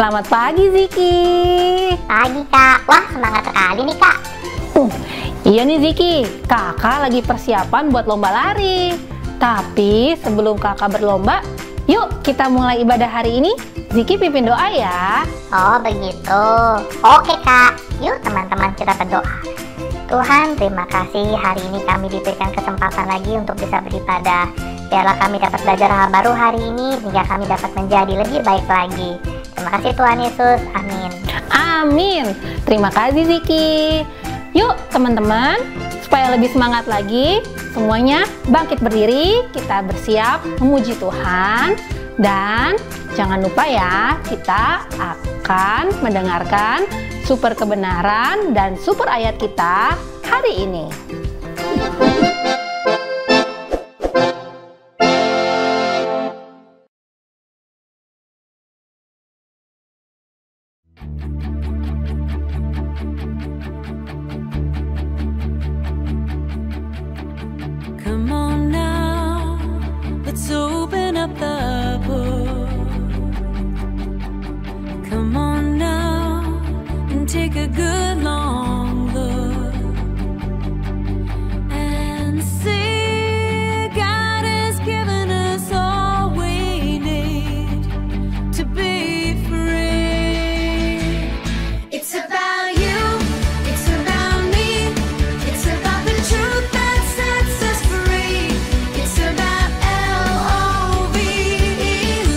Selamat pagi Ziki. Pagi Kak, wah semangat sekali nih Kak. Iya nih Ziki, kakak lagi persiapan buat lomba lari. Tapi sebelum kakak berlomba, yuk kita mulai ibadah hari ini. Ziki pimpin doa ya. Oh begitu. Oke Kak, yuk teman-teman kita berdoa. Tuhan, terima kasih hari ini kami diberikan kesempatan lagi untuk bisa beribadah. Biarlah kami dapat belajar hal baru hari ini hingga kami dapat menjadi lebih baik lagi. Terima kasih Tuhan Yesus, amin. Amin. Terima kasih Ziki. Yuk teman-teman, supaya lebih semangat lagi, semuanya bangkit berdiri, kita bersiap memuji Tuhan. Dan jangan lupa ya, kita akan mendengarkan super kebenaran dan super ayat kita hari ini. Come on now, let's open up the book. Come on now and take a good long look and see God has given us all we need to be free. It's about you, it's about me, it's about the truth that sets us free. It's about L-O-V-E,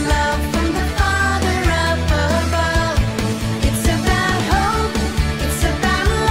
love from the Father up above. It's about hope, it's about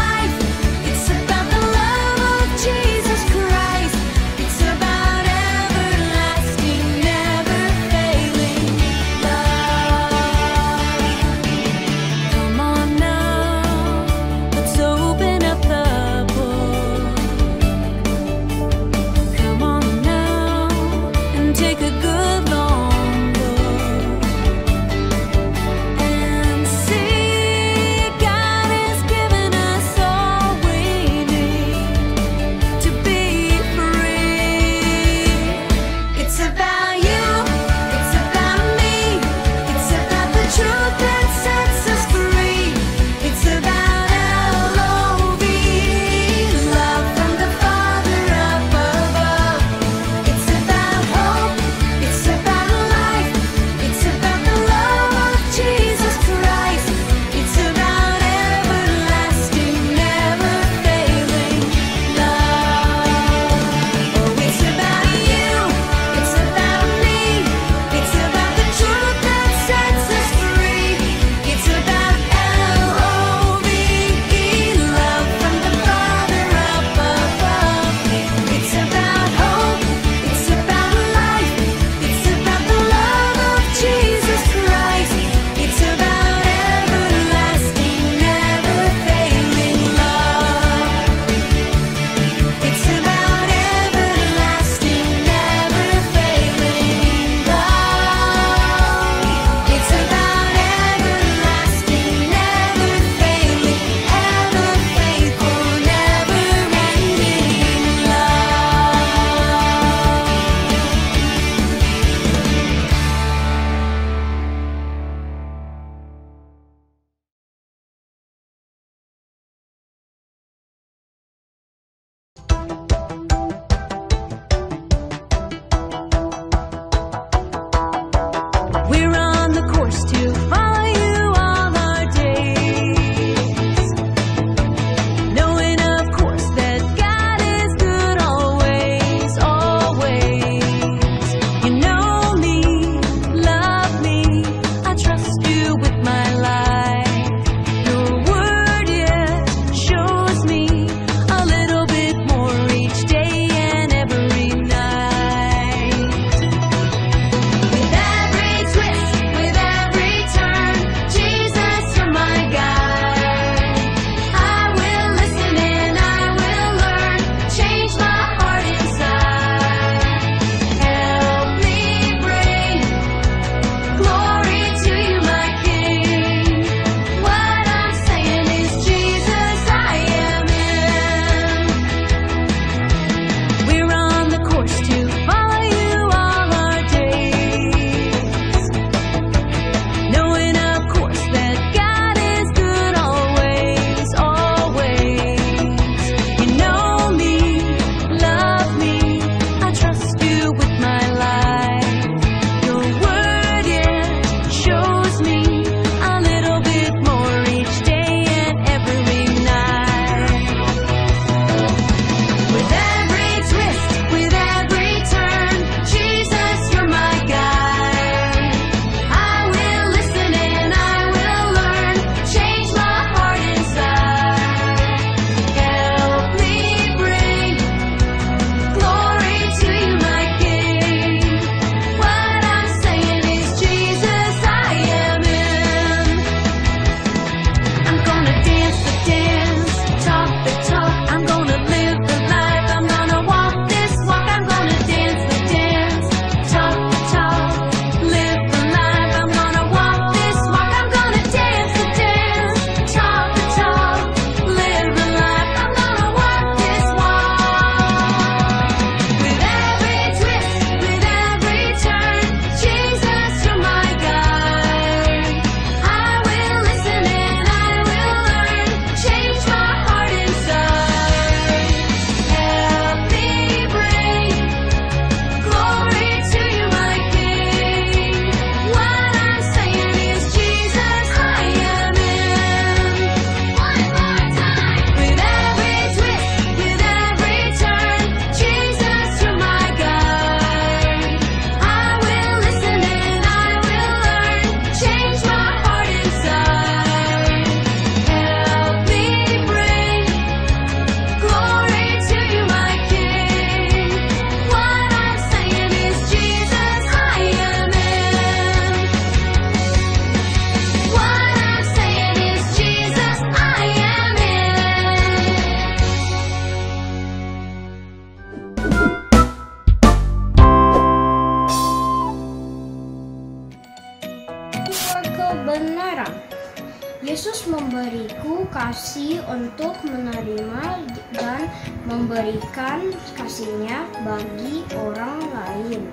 penuh kasih untuk menerima dan memberikan kasihnya bagi orang lain.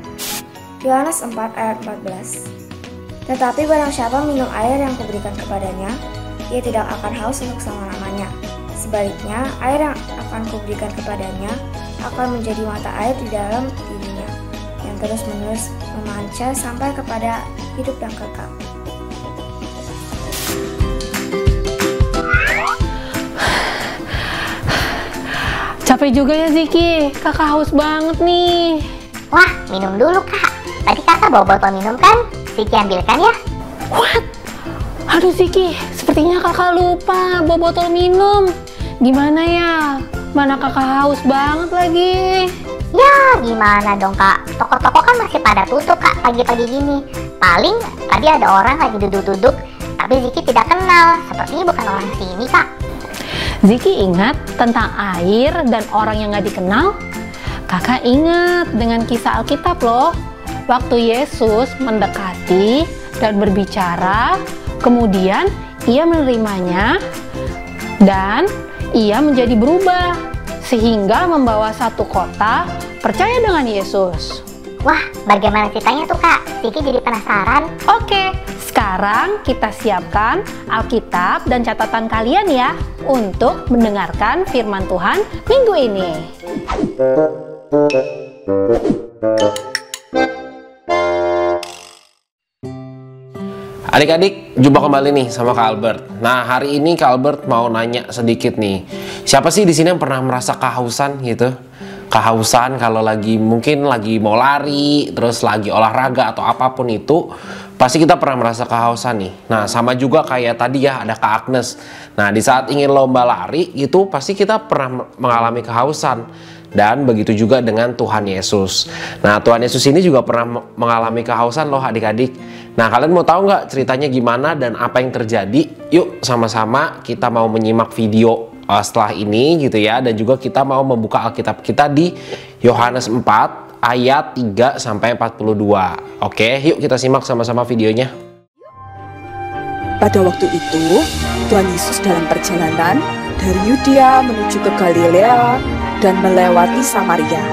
Yohanes 4 ayat 14. Tetapi barang siapa minum air yang kuberikan kepadanya, ia tidak akan haus untuk selama-lamanya. Sebaliknya, air yang akan kuberikan kepadanya akan menjadi mata air di dalam dirinya, yang terus-menerus memancar sampai kepada hidup yang kekal. Capek juga ya Ziki, kakak haus banget nih. Wah, minum dulu kak. Tadi kakak bawa botol minum kan? Ziki ambilkan ya. What? Aduh Ziki, sepertinya kakak lupa bawa botol minum. Gimana ya? Mana kakak haus banget lagi. Ya, gimana dong kak? Toko-toko kan masih pada tutup kak pagi-pagi gini. Paling tadi ada orang lagi duduk-duduk, tapi Ziki tidak kenal. Sepertinya bukan orang sini kak. Ziki ingat tentang air dan orang yang gak dikenal? Kakak ingat dengan kisah Alkitab loh. Waktu Yesus mendekati dan berbicara, kemudian ia menerimanya dan ia menjadi berubah, sehingga membawa satu kota percaya dengan Yesus. Wah, bagaimana ceritanya tuh kak? Ziki jadi penasaran. Oke, sekarang kita siapkan Alkitab dan catatan kalian ya untuk mendengarkan firman Tuhan minggu ini. Adik-adik, jumpa kembali nih sama Kak Albert. Nah, hari ini Kak Albert mau nanya sedikit nih. Siapa sih di sini yang pernah merasa kehausan gitu? Kehausan kalau mungkin lagi mau lari, terus lagi olahraga atau apapun itu, pasti kita pernah merasa kehausan nih. Nah, sama juga kayak tadi ya, ada Kak Agnes. Nah, di saat ingin lomba lari itu pasti kita pernah mengalami kehausan. Dan begitu juga dengan Tuhan Yesus. Nah, Tuhan Yesus ini juga pernah mengalami kehausan loh adik-adik. Nah, kalian mau tahu nggak ceritanya gimana dan apa yang terjadi? Yuk sama-sama kita mau menyimak video setelah ini gitu ya. Dan juga kita mau membuka Alkitab kita di Yohanes 4 ayat 3 sampai 42. Oke, yuk kita simak sama-sama videonya. Pada waktu itu, Tuhan Yesus dalam perjalanan dari Yudea menuju ke Galilea dan melewati Samaria.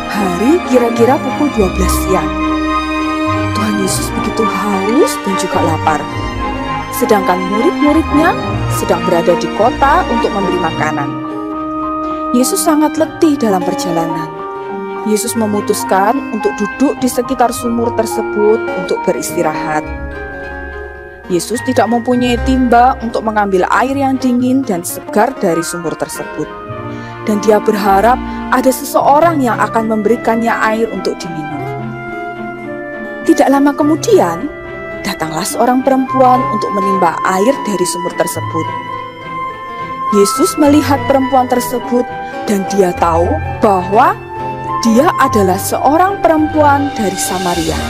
Hari kira-kira pukul 12 siang. Tuhan Yesus begitu haus dan juga lapar. Sedangkan murid-muridnya sedang berada di kota untuk membeli makanan. Yesus sangat letih dalam perjalanan. Yesus memutuskan untuk duduk di sekitar sumur tersebut untuk beristirahat. Yesus tidak mempunyai timba untuk mengambil air yang dingin dan segar dari sumur tersebut. Dan dia berharap ada seseorang yang akan memberikannya air untuk diminum. Tidak lama kemudian, datanglah seorang perempuan untuk menimba air dari sumur tersebut. Yesus melihat perempuan tersebut dan dia tahu bahwa dia adalah seorang perempuan dari Samaria.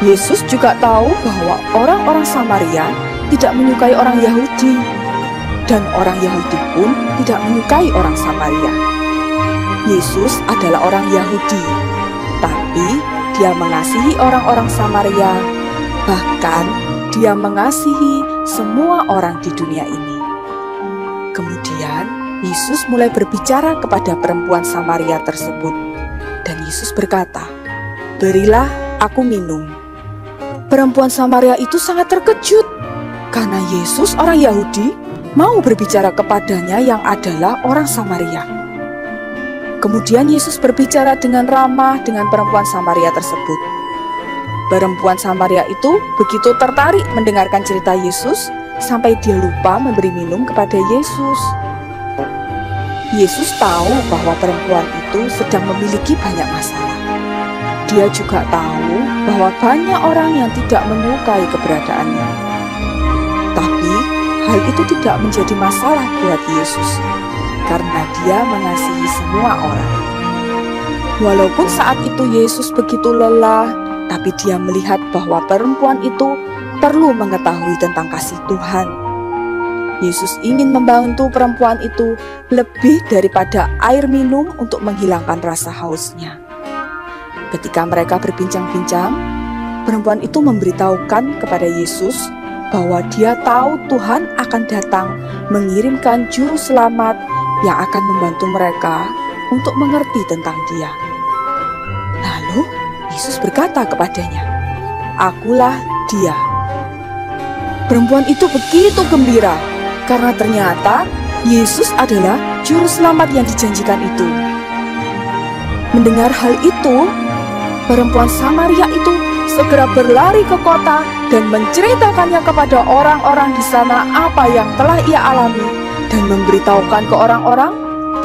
Yesus juga tahu bahwa orang-orang Samaria tidak menyukai orang Yahudi, dan orang Yahudi pun tidak menyukai orang Samaria. Yesus adalah orang Yahudi, tapi dia mengasihi orang-orang Samaria, bahkan dia mengasihi semua orang di dunia ini. Kemudian Yesus mulai berbicara kepada perempuan Samaria tersebut, dan Yesus berkata, "Berilah aku minum." Perempuan Samaria itu sangat terkejut, karena Yesus orang Yahudi mau berbicara kepadanya yang adalah orang Samaria. Kemudian Yesus berbicara dengan ramah dengan perempuan Samaria tersebut. Perempuan Samaria itu begitu tertarik mendengarkan cerita Yesus sampai dia lupa memberi minum kepada Yesus. Yesus tahu bahwa perempuan itu sedang memiliki banyak masalah. Dia juga tahu bahwa banyak orang yang tidak menyukai keberadaannya. Tapi hal itu tidak menjadi masalah buat Yesus, karena dia mengasihi semua orang. Walaupun saat itu Yesus begitu lelah, tapi dia melihat bahwa perempuan itu perlu mengetahui tentang kasih Tuhan. Yesus ingin membantu perempuan itu lebih daripada air minum untuk menghilangkan rasa hausnya. Ketika mereka berbincang-bincang, perempuan itu memberitahukan kepada Yesus bahwa dia tahu Tuhan akan datang mengirimkan juru selamat yang akan membantu mereka untuk mengerti tentang dia. Lalu Yesus berkata kepadanya, "Akulah dia." Perempuan itu begitu gembira karena ternyata Yesus adalah juru selamat yang dijanjikan itu. Mendengar hal itu, perempuan Samaria itu segera berlari ke kota dan menceritakannya kepada orang-orang di sana apa yang telah ia alami dan memberitahukan ke orang-orang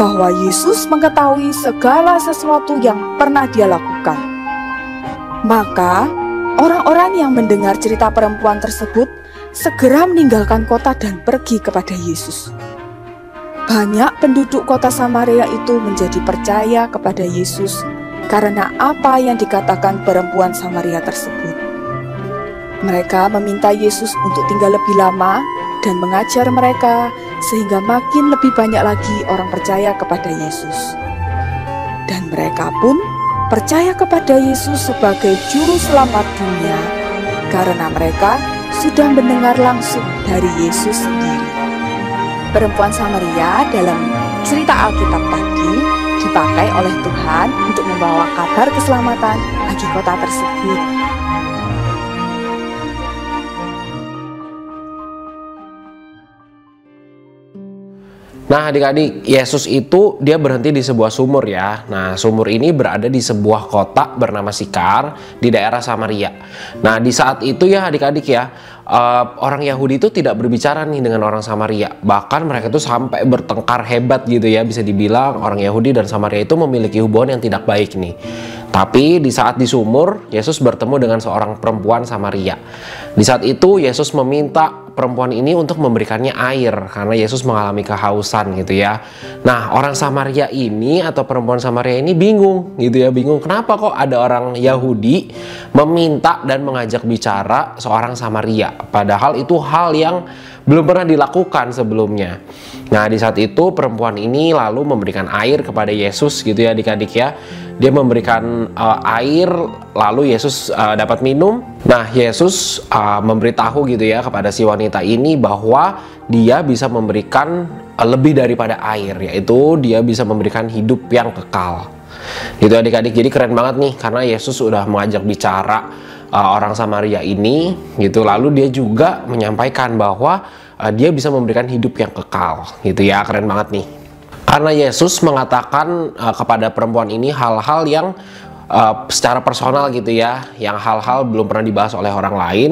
bahwa Yesus mengetahui segala sesuatu yang pernah dia lakukan. Maka orang-orang yang mendengar cerita perempuan tersebut segera meninggalkan kota dan pergi kepada Yesus. Banyak penduduk kota Samaria itu menjadi percaya kepada Yesus karena apa yang dikatakan perempuan Samaria tersebut. Mereka meminta Yesus untuk tinggal lebih lama dan mengajar mereka sehingga makin lebih banyak lagi orang percaya kepada Yesus. Dan mereka pun percaya kepada Yesus sebagai juru selamat dunia karena mereka sudah mendengar langsung dari Yesus sendiri. Perempuan Samaria dalam cerita Alkitab tadi dipakai oleh Tuhan untuk membawa kabar keselamatan bagi kota tersebut. Nah adik-adik, Yesus itu dia berhenti di sebuah sumur ya. Nah sumur ini berada di sebuah kota bernama Sikar di daerah Samaria. Nah di saat itu ya adik-adik ya, orang Yahudi itu tidak berbicara nih dengan orang Samaria. Bahkan mereka itu sampai bertengkar hebat gitu ya. Bisa dibilang orang Yahudi dan Samaria itu memiliki hubungan yang tidak baik nih. Tapi di saat di sumur, Yesus bertemu dengan seorang perempuan Samaria. Di saat itu Yesus meminta perempuan ini untuk memberikannya air karena Yesus mengalami kehausan gitu ya. Nah orang Samaria ini atau perempuan Samaria ini bingung gitu ya, bingung kenapa kok ada orang Yahudi meminta dan mengajak bicara seorang Samaria, padahal itu hal yang belum pernah dilakukan sebelumnya. Nah di saat itu perempuan ini lalu memberikan air kepada Yesus gitu ya adik-adik ya. Dia memberikan air lalu Yesus dapat minum. Nah Yesus memberitahu gitu ya kepada si wanita ini bahwa dia bisa memberikan lebih daripada air, yaitu dia bisa memberikan hidup yang kekal. Gitu adik-adik, jadi keren banget nih karena Yesus sudah mengajak bicara orang Samaria ini gitu. Lalu dia juga menyampaikan bahwa dia bisa memberikan hidup yang kekal gitu ya, keren banget nih. Karena Yesus mengatakan kepada perempuan ini hal-hal yang secara personal gitu ya, yang hal-hal belum pernah dibahas oleh orang lain,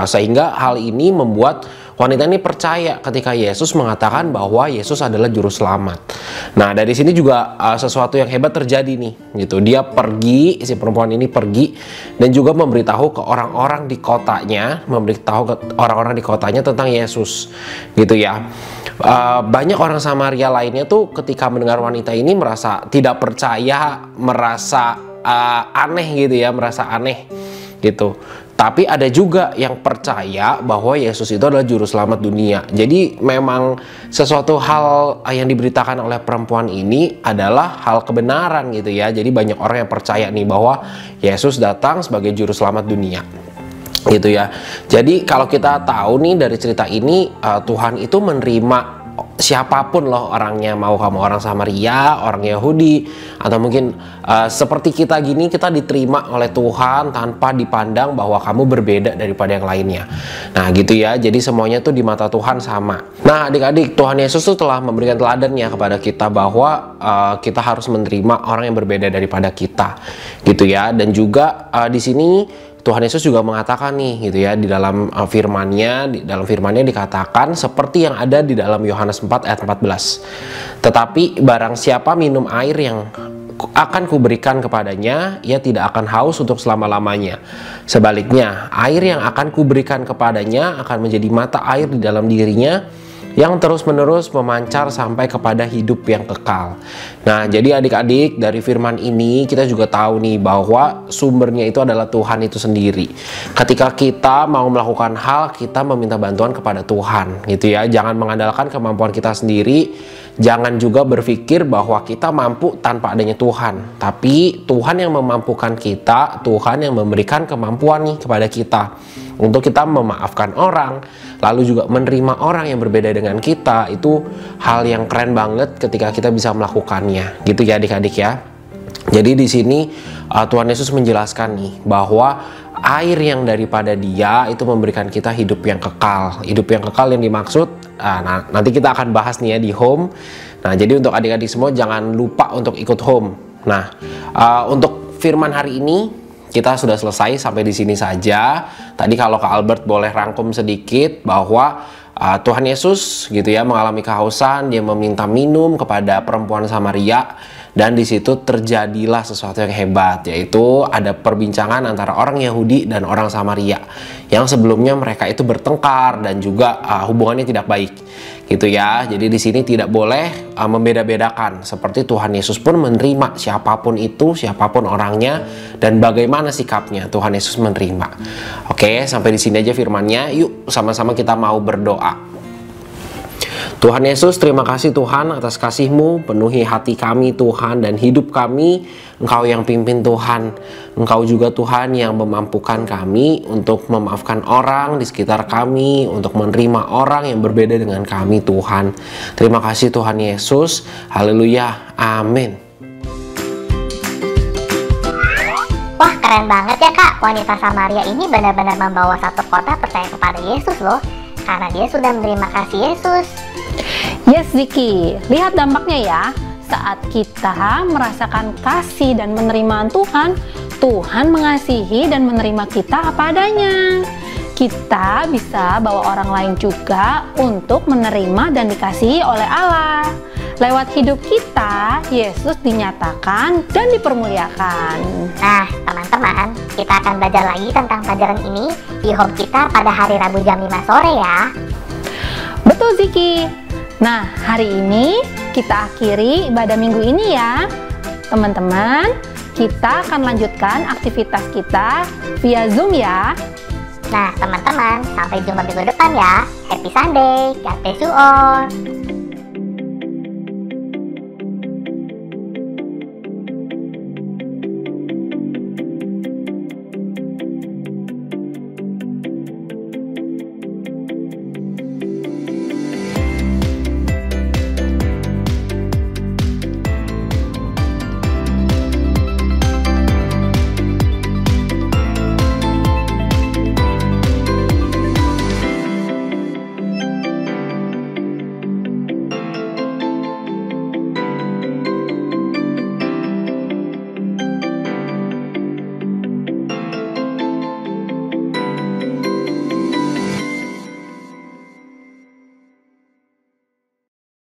sehingga hal ini membuat wanita ini percaya ketika Yesus mengatakan bahwa Yesus adalah juru selamat. Nah dari sini juga sesuatu yang hebat terjadi nih gitu. Dia pergi, si perempuan ini pergi dan juga memberitahu ke orang-orang di kotanya, memberitahu ke orang-orang di kotanya tentang Yesus gitu ya. Banyak orang Samaria lainnya tuh ketika mendengar wanita ini merasa tidak percaya, merasa aneh gitu ya, merasa aneh gitu. Tapi ada juga yang percaya bahwa Yesus itu adalah juru selamat dunia. Jadi memang sesuatu hal yang diberitakan oleh perempuan ini adalah hal kebenaran gitu ya. Jadi banyak orang yang percaya nih bahwa Yesus datang sebagai juru selamat dunia gitu ya. Jadi kalau kita tahu nih dari cerita ini, Tuhan itu menerima siapapun loh orangnya, mau kamu orang Samaria, orang Yahudi, atau mungkin seperti kita gini, kita diterima oleh Tuhan tanpa dipandang bahwa kamu berbeda daripada yang lainnya. Nah gitu ya, jadi semuanya tuh di mata Tuhan sama. Nah adik-adik, Tuhan Yesus tuh telah memberikan teladannya kepada kita bahwa kita harus menerima orang yang berbeda daripada kita gitu ya. Dan juga di sini Tuhan Yesus juga mengatakan nih gitu ya, di dalam firman-Nya dikatakan seperti yang ada di dalam Yohanes 4 ayat 14. Tetapi barang siapa minum air yang akan kuberikan kepadanya, ia tidak akan haus untuk selama-lamanya. Sebaliknya, air yang akan kuberikan kepadanya akan menjadi mata air di dalam dirinya yang terus-menerus memancar sampai kepada hidup yang kekal. Nah, jadi adik-adik, dari firman ini kita juga tahu nih bahwa sumbernya itu adalah Tuhan itu sendiri. Ketika kita mau melakukan hal, kita meminta bantuan kepada Tuhan, gitu ya. Jangan mengandalkan kemampuan kita sendiri. Jangan juga berpikir bahwa kita mampu tanpa adanya Tuhan. Tapi Tuhan yang memampukan kita, Tuhan yang memberikan kemampuan nih kepada kita untuk kita memaafkan orang, lalu juga menerima orang yang berbeda dengan kita. Itu hal yang keren banget ketika kita bisa melakukannya, gitu ya adik-adik ya. Jadi di sini Tuhan Yesus menjelaskan nih bahwa air yang daripada Dia itu memberikan kita hidup yang kekal. Hidup yang kekal yang dimaksud, nanti kita akan bahas nih ya di home. Nah, jadi untuk adik-adik semua jangan lupa untuk ikut home. Nah, untuk firman hari ini kita sudah selesai sampai di sini saja. Tadi kalau Kak Albert boleh rangkum sedikit bahwa Tuhan Yesus gitu ya mengalami kehausan, dia meminta minum kepada perempuan Samaria, dan di situ terjadilah sesuatu yang hebat, yaitu ada perbincangan antara orang Yahudi dan orang Samaria yang sebelumnya mereka itu bertengkar dan juga hubungannya tidak baik gitu ya. Jadi di sini tidak boleh membeda-bedakan, seperti Tuhan Yesus pun menerima siapapun itu, siapapun orangnya, dan bagaimana sikapnya Tuhan Yesus menerima. Oke, sampai di sini aja firman-Nya. Yuk sama-sama kita mau berdoa. Tuhan Yesus, terima kasih Tuhan atas kasih-Mu, penuhi hati kami Tuhan dan hidup kami. Engkau yang pimpin Tuhan. Engkau juga Tuhan yang memampukan kami untuk memaafkan orang di sekitar kami, untuk menerima orang yang berbeda dengan kami Tuhan. Terima kasih Tuhan Yesus. Haleluya. Amin. Wah, keren banget ya Kak, wanita Samaria ini benar-benar membawa satu kota percaya kepada Yesus loh, karena dia sudah menerima kasih Yesus. Yes Ziki, lihat dampaknya ya. Saat kita merasakan kasih dan penerimaan Tuhan, Tuhan mengasihi dan menerima kita apa adanya. Kita bisa bawa orang lain juga untuk menerima dan dikasihi oleh Allah. Lewat hidup kita, Yesus dinyatakan dan dipermuliakan. Nah, teman-teman, kita akan belajar lagi tentang pelajaran ini di home kita pada hari Rabu jam 5 sore ya. Betul Ziki. Nah, hari ini kita akhiri ibadah minggu ini ya. Teman-teman, kita akan lanjutkan aktivitas kita via Zoom ya. Nah, teman-teman, sampai jumpa minggu depan ya. Happy Sunday, God bless you all.